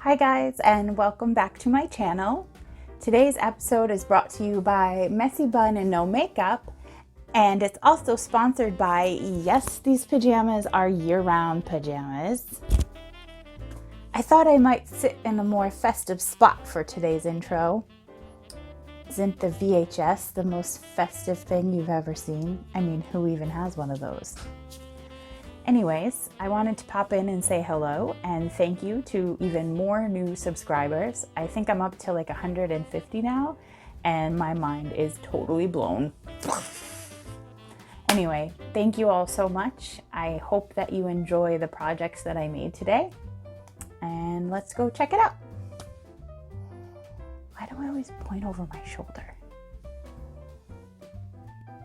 Hi guys, and welcome back to my channel. Today's episode is brought to you by Messy Bun and No Makeup, and it's also sponsored by, yes, these pajamas are year-round pajamas. I thought I might sit in a more festive spot for today's intro. Isn't the VHS the most festive thing you've ever seen? I mean, who even has one of those? Anyways, I wanted to pop in and say hello and thank you to even more new subscribers. I think I'm up to like 150 now, and my mind is totally blown. Anyway, thank you all so much. I hope that you enjoy the projects that I made today, and let's go check it out. Why do I always point over my shoulder?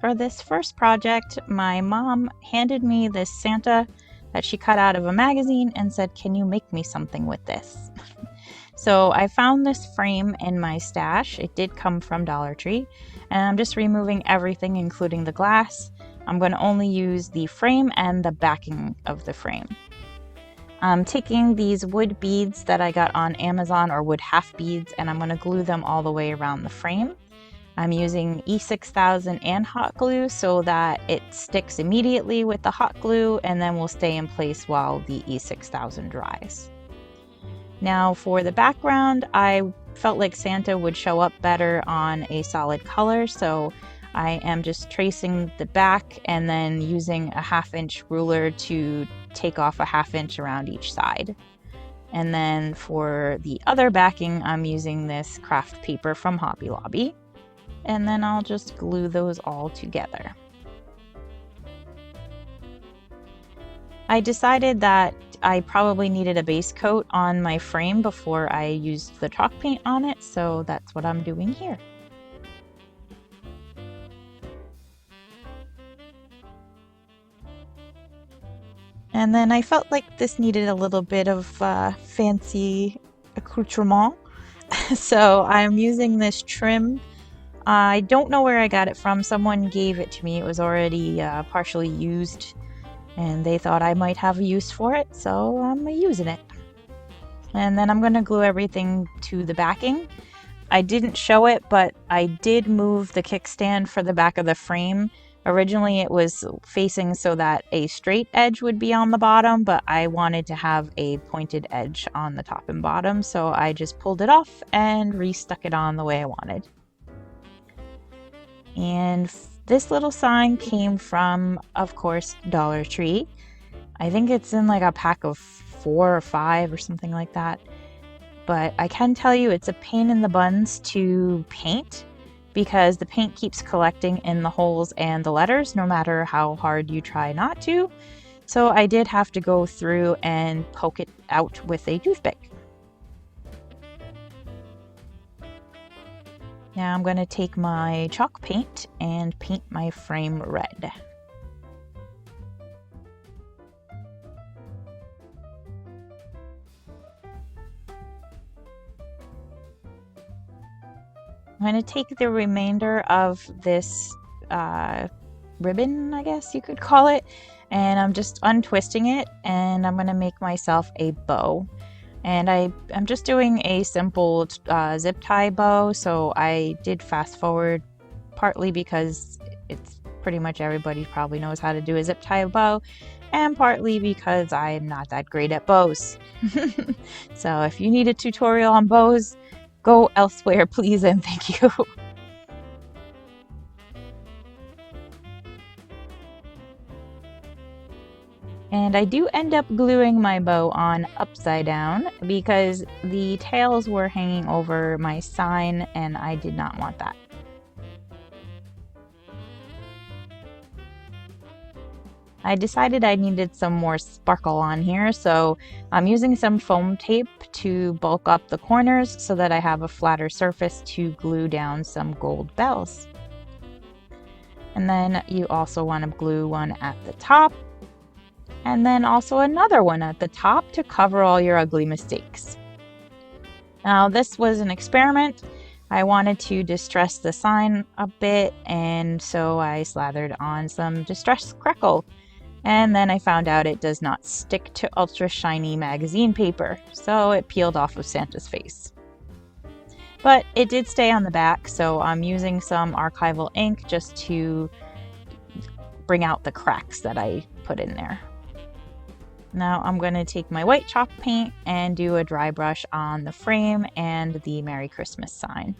For this first project, my mom handed me this Santa that she cut out of a magazine and said, "Can you make me something with this?" So I found this frame in my stash. It did come from Dollar Tree, and I'm just removing everything, including the glass. I'm going to only use the frame and the backing of the frame. I'm taking these wood beads that I got on Amazon, or wood half beads, and I'm going to glue them all the way around the frame. I'm using E6000 and hot glue so that it sticks immediately with the hot glue and then will stay in place while the E6000 dries. Now for the background, I felt like Santa would show up better on a solid color, so I am just tracing the back and then using a 1/2 inch ruler to take off a 1/2 inch around each side. And then for the other backing, I'm using this craft paper from Hobby Lobby. And then I'll just glue those all together. I decided that I probably needed a base coat on my frame before I used the chalk paint on it, so that's what I'm doing here. And then I felt like this needed a little bit of fancy accoutrement, so I'm using this trim. I don't know where I got it from. Someone gave it to me. It was already partially used, and they thought I might have a use for it, so I'm using it. And then I'm going to glue everything to the backing. I didn't show it, but I did move the kickstand for the back of the frame. Originally it was facing so that a straight edge would be on the bottom, but I wanted to have a pointed edge on the top and bottom, so I just pulled it off and restuck it on the way I wanted. And this little sign came from, of course, Dollar Tree. I think it's in like a pack of 4 or 5 or something like that. But I can tell you it's a pain in the buns to paint because the paint keeps collecting in the holes and the letters no matter how hard you try not to. So I did have to go through and poke it out with a toothpick. Now I'm going to take my chalk paint and paint my frame red. I'm going to take the remainder of this ribbon, I guess you could call it, and I'm just untwisting it, and I'm going to make myself a bow. And I'm just doing a simple zip tie bow, so I did fast forward partly because it's pretty much everybody probably knows how to do a zip tie bow, and partly because I'm not that great at bows. So if you need a tutorial on bows, go elsewhere, please and thank you. And I do end up gluing my bow on upside down because the tails were hanging over my sign and I did not want that. I decided I needed some more sparkle on here, so I'm using some foam tape to bulk up the corners so that I have a flatter surface to glue down some gold bells. And then you also want to glue one at the top, and then also another one at the top to cover all your ugly mistakes. Now this was an experiment. I wanted to distress the sign a bit, and so I slathered on some distress crackle. And then I found out it does not stick to ultra shiny magazine paper, so it peeled off of Santa's face. But it did stay on the back, so I'm using some archival ink just to bring out the cracks that I put in there. Now I'm going to take my white chalk paint and do a dry brush on the frame and the Merry Christmas sign.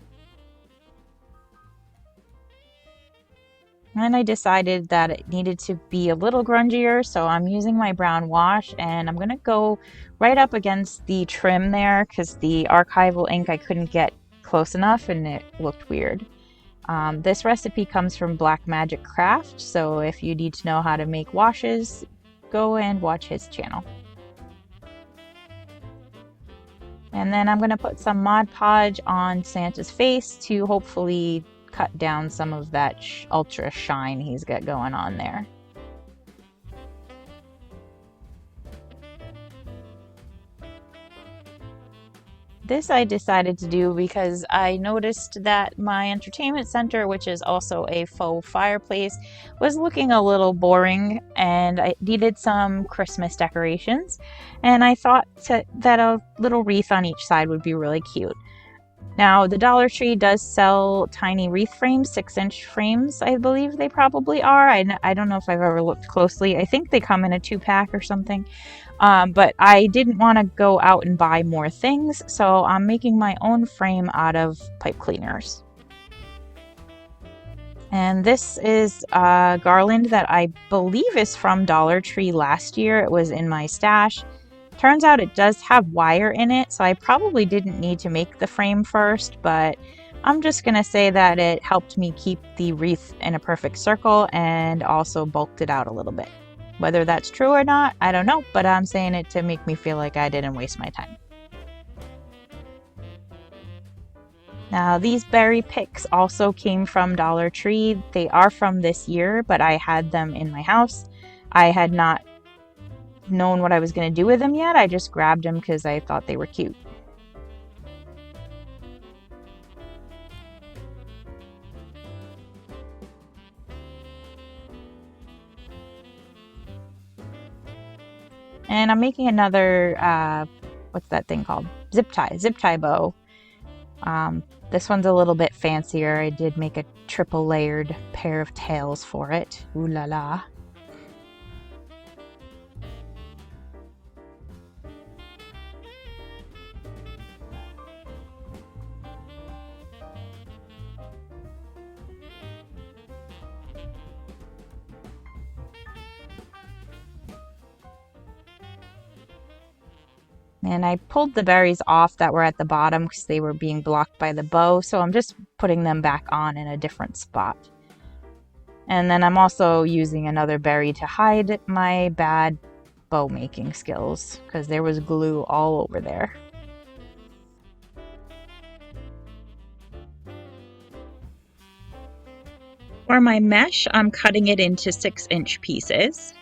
And I decided that it needed to be a little grungier, so I'm using my brown wash and I'm going to go right up against the trim there because the archival ink I couldn't get close enough and it looked weird. This recipe comes from Black Magic Craft, so if you need to know how to make washes, go and watch his channel. And then I'm going to put some Mod Podge on Santa's face to hopefully cut down some of that ultra shine he's got going on there. This I decided to do because I noticed that my entertainment center, which is also a faux fireplace, was looking a little boring and I needed some Christmas decorations. And I thought that a little wreath on each side would be really cute. Now, the Dollar Tree does sell tiny wreath frames, 6-inch frames, I believe they probably are. I don't know if I've ever looked closely. I think they come in a 2-pack or something. But I didn't want to go out and buy more things, so I'm making my own frame out of pipe cleaners. And this is a garland that I believe is from Dollar Tree last year. It was in my stash. Turns out it does have wire in it, so I probably didn't need to make the frame first, but I'm just going to say that it helped me keep the wreath in a perfect circle and also bulked it out a little bit. Whether that's true or not, I don't know, but I'm saying it to make me feel like I didn't waste my time. Now, these berry picks also came from Dollar Tree. They are from this year, but I had them in my house. I had not known what I was going to do with them yet. I just grabbed them because I thought they were cute. And I'm making another, what's that thing called? Zip tie bow. This one's a little bit fancier. I did make a triple layered pair of tails for it. Ooh la la. And I pulled the berries off that were at the bottom because they were being blocked by the bow, so I'm just putting them back on in a different spot. And then I'm also using another berry to hide my bad bow making skills because there was glue all over there. For my mesh, I'm cutting it into 6-inch pieces.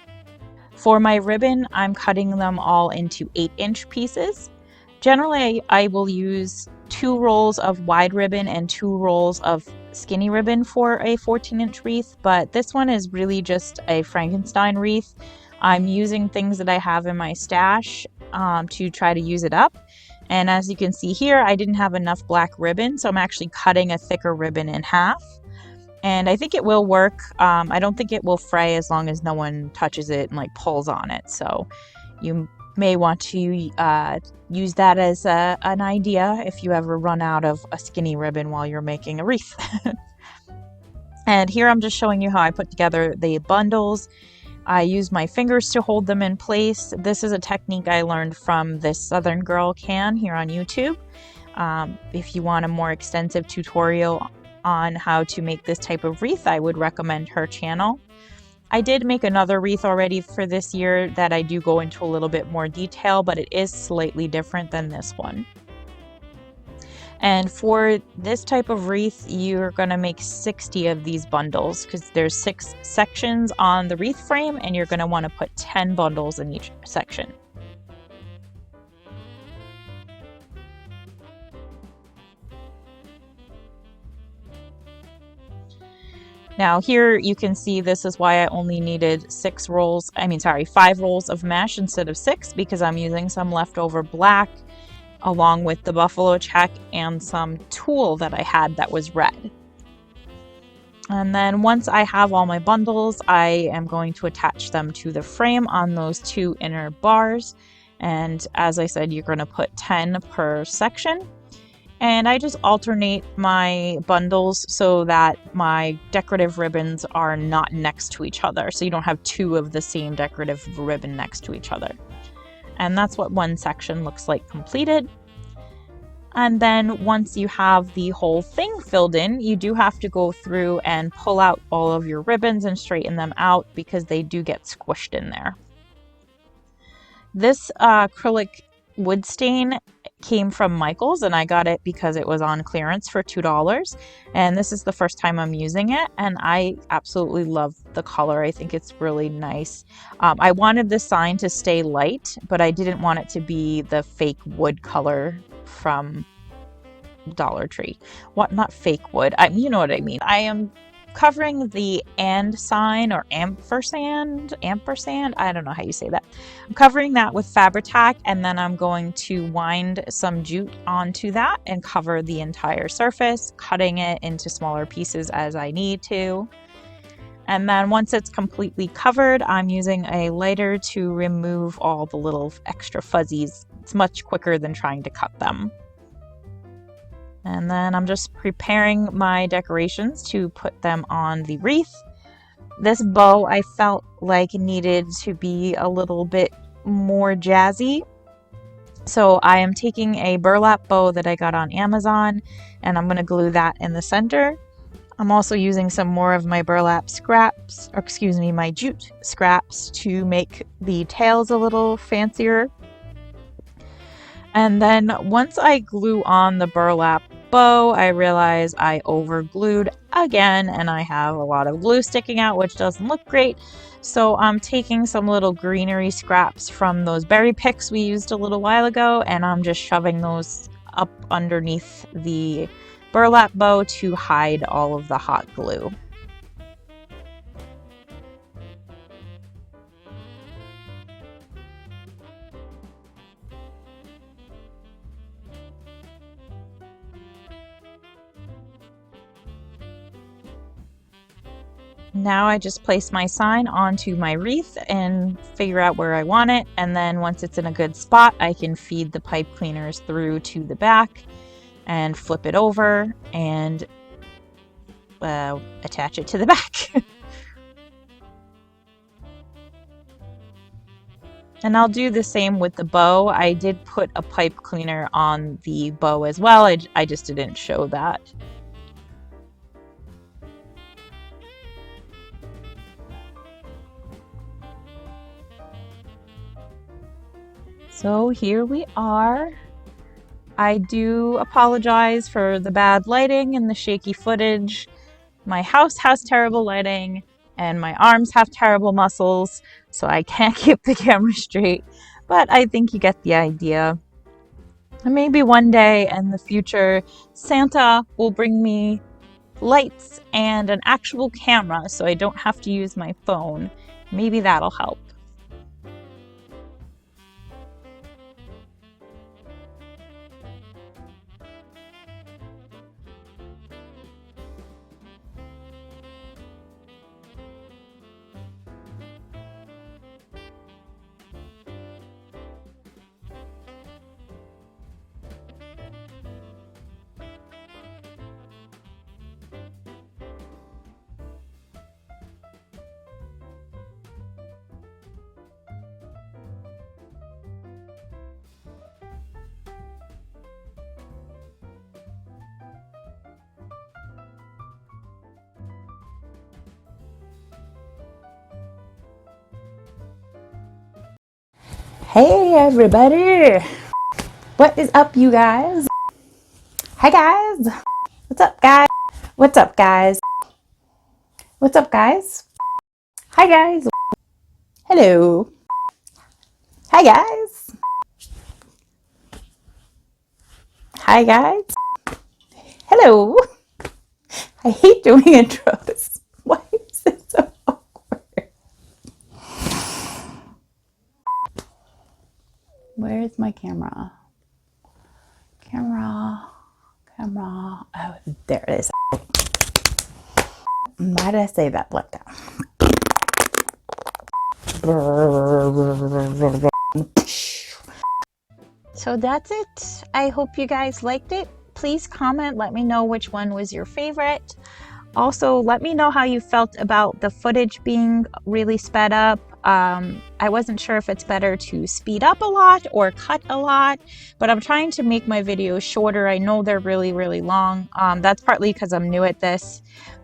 For my ribbon, I'm cutting them all into 8-inch pieces. Generally, I will use 2 rolls of wide ribbon and 2 rolls of skinny ribbon for a 14-inch wreath, but this one is really just a Frankenstein wreath. I'm using things that I have in my stash to try to use it up. And as you can see here, I didn't have enough black ribbon, so I'm actually cutting a thicker ribbon in half. And I think it will work. I don't think it will fray as long as no one touches it and like pulls on it. So you may want to use that as an idea if you ever run out of a skinny ribbon while you're making a wreath. And here I'm just showing you how I put together the bundles. I use my fingers to hold them in place. This is a technique I learned from this Southern Girl Can here on YouTube. If you want a more extensive tutorial on how to make this type of wreath, I would recommend her channel. I did make another wreath already for this year that I do go into a little bit more detail, but it is slightly different than this one. And for this type of wreath, you're going to make 60 of these bundles because there's 6 sections on the wreath frame and you're going to want to put 10 bundles in each section. Now here you can see this is why I only needed 5 rolls of mesh instead of 6, because I'm using some leftover black along with the buffalo check and some tulle that I had that was red. And then once I have all my bundles, I am going to attach them to the frame on those 2 inner bars. And as I said, you're going to put 10 per section. And I just alternate my bundles so that my decorative ribbons are not next to each other. So you don't have 2 of the same decorative ribbon next to each other. And that's what one section looks like completed. And then once you have the whole thing filled in, you do have to go through and pull out all of your ribbons and straighten them out because they do get squished in there. This acrylic wood stain came from Michael's, and I got it because it was on clearance for $2. And this is the first time I'm using it, and I absolutely love the color. I think it's really nice. I wanted the sign to stay light, but I didn't want it to be the fake wood color from Dollar Tree. Not fake wood. You know what I mean. I am covering the and sign or ampersand, I don't know how you say that. I'm covering that with Fabri-Tac, and then I'm going to wind some jute onto that and cover the entire surface, cutting it into smaller pieces as I need to. And then once it's completely covered, I'm using a lighter to remove all the little extra fuzzies. It's much quicker than trying to cut them. And then I'm just preparing my decorations to put them on the wreath. This bow I felt like needed to be a little bit more jazzy. So I am taking a burlap bow that I got on Amazon, and I'm going to glue that in the center. I'm also using some more of my burlap scraps, or excuse me, my jute scraps to make the tails a little fancier. And then once I glue on the burlap bow, I realize I overglued again, and I have a lot of glue sticking out, which doesn't look great. So I'm taking some little greenery scraps from those berry picks we used a little while ago, and I'm just shoving those up underneath the burlap bow to hide all of the hot glue. Now I just place my sign onto my wreath and figure out where I want it, and then once it's in a good spot, I can feed the pipe cleaners through to the back and flip it over and attach it to the back. And I'll do the same with the bow. I did put a pipe cleaner on the bow as well. I just didn't show that. So here we are. I do apologize for the bad lighting and the shaky footage. My house has terrible lighting and my arms have terrible muscles, so I can't keep the camera straight, but I think you get the idea. And maybe one day in the future, Santa will bring me lights and an actual camera so I don't have to use my phone. Maybe that'll help. Hey everybody! What is up, you guys? Hi guys! What's up, guys? What's up, guys? What's up, guys? Hi guys! Hello! Hi guys! Hi guys! Hello! I hate doing intros. Where's my camera? Camera. Oh, there it is. Why did I say that like that? So that's it. I hope you guys liked it. Please comment, let me know which one was your favorite. Also, let me know how you felt about the footage being really sped up. I wasn't sure if it's better to speed up a lot or cut a lot, but I'm trying to make my videos shorter. I know they're really, really long. That's partly because I'm new at this,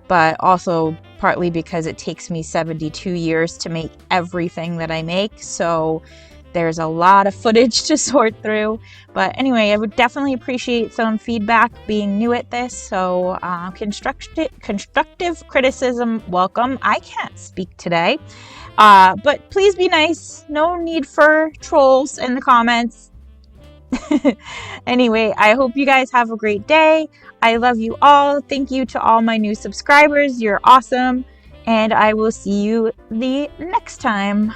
but also partly because it takes me 72 years to make everything that I make. So there's a lot of footage to sort through. But anyway, I would definitely appreciate some feedback being new at this. So constructive criticism, welcome. I can't speak today. But please be nice. No need for trolls in the comments. Anyway, I hope you guys have a great day. I love you all. Thank you to all my new subscribers. You're awesome. And I will see you the next time.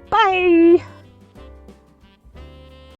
Bye.